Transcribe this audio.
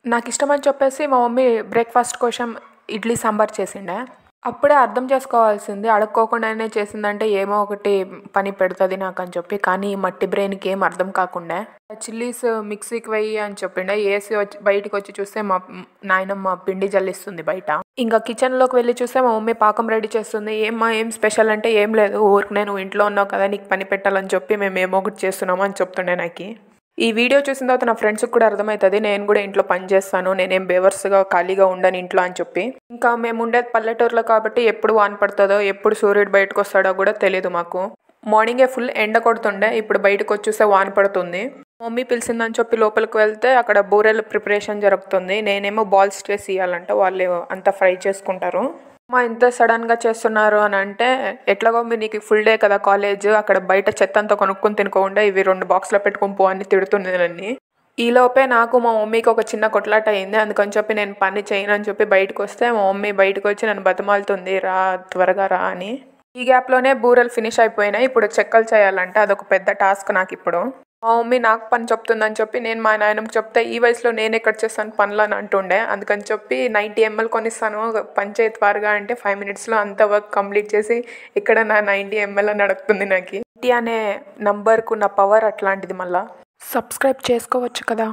నాకిష్టమని చెప్పేసి మా mummy breakfast కోసం ఇడ్లీ సాంబార్ చేసిండే. అప్పుడే అర్థం చేసుకోవాల్సింది అడుక్కోకుండానే చేసిందంటే ఏమో ఒకటి పని పెడతది నాకని చెప్పి. కానీ ఈ మట్టి బ్రెయిన్‌కి ఏం అర్థం కాకుండే. చిల్లీస్ మిక్సీకి వెయ్యి అని చెప్పిండే. ఏసి వచ్చి బయటికొచ్చి చూస్తే మా నాయనమ్మ పిండి జల్లిస్తుంది బయట. ఇంకా కిచెన్‌లోకి వెళ్లి చూస్తే మా మమ్మీ పాకం రెడీ చేస్తుంది. ఏమ్మా ఏం స్పెషల్ అంటే ఏం లేదు. ఊరికనే నువ్వు ఇంట్లో ఉన్నావు కదా నీకు పని పెట్టాలని చెప్పి మేము ఏమో ఒకటి చేస్తున్నాము అని చెప్తుండే నాకి. ఈ వీడియో చూసిన తర్వాత నా ఫ్రెండ్స్‌కి కూడా అర్థమవుతది. నేను కూడా ఇంట్లో పని చేస్తాను. నేనేం బేవర్స్‌గా ఖాళీగా ఉండను ఇంట్లో అని చెప్పి. ఇంకా మేము ఉండేది పల్లెటూరులో కాబట్టి ఎప్పుడు వాన పడతదో, ఎప్పుడు సూర్యుడు బయటకొస్తాడో కూడా తెలీదు మాకు. మార్నింగే ఫుల్ ఎండ కొడుతుండే. ఇప్పుడు బయటకొచ్చి చూస్తే వాన పడుతుంది. మమ్మీ పిలిచిందని చెప్పి లోపలికి వెళ్తే అక్కడ బూరెలు ప్రిపరేషన్ జరుగుతుంది. నేనేమో బాల్స్ చేసి ఇయ్యాలంట. వాళ్ళు అంతా ఫ్రై చేసుకుంటారు. అమ్మా ఇంత సడన్‌గా చేస్తున్నారు అని అంటే, ఎట్లాగో నీకు ఫుల్ డే కదా కాలేజ్, అక్కడ బయట చెత్త అంతా కొనుక్కొని తినుకోకుండా ఇవి 2 బాక్స్‌లో పెట్టుకొని పో అని తిడుతుంది నన్ని. ఈలోపే నాకు మా మమ్మీకి ఒక చిన్న కొట్లాట అయింది. అందుకని చెప్పి నేను పని చేయనని చెప్పి బయటకొస్తే మా మమ్మీ బయటకొచ్చి నన్ను బతిమాలుతుంది రా త్వరగా రా అని. ఈ గ్యాప్‌లోనే బూరెలు ఫినిష్ అయిపోయినాయి. ఇప్పుడు చెక్కలు చేయాలంట. అదొక పెద్ద టాస్క్ నాకిప్పుడు. మా మమ్మీ నాకు పని చెప్తుందని చెప్పి నేను మా నాయనమ్మకి చెప్తే ఈ వయసులో నేనెక్కడ చేస్తాను పనులు అని అంటుండే. అందుకని చెప్పి 90 ml కొనిస్తాను పని చేయి త్వరగా అంటే 5 minutesలో అంత వర్క్ కంప్లీట్ చేసి ఇక్కడ నా 90 ml అని అడుగుతుంది నాకు. 90 అనే నంబర్కు ఉన్న పవర్ అట్లాంటిది. మళ్ళీ సబ్స్క్రైబ్ చేసుకోవచ్చు కదా.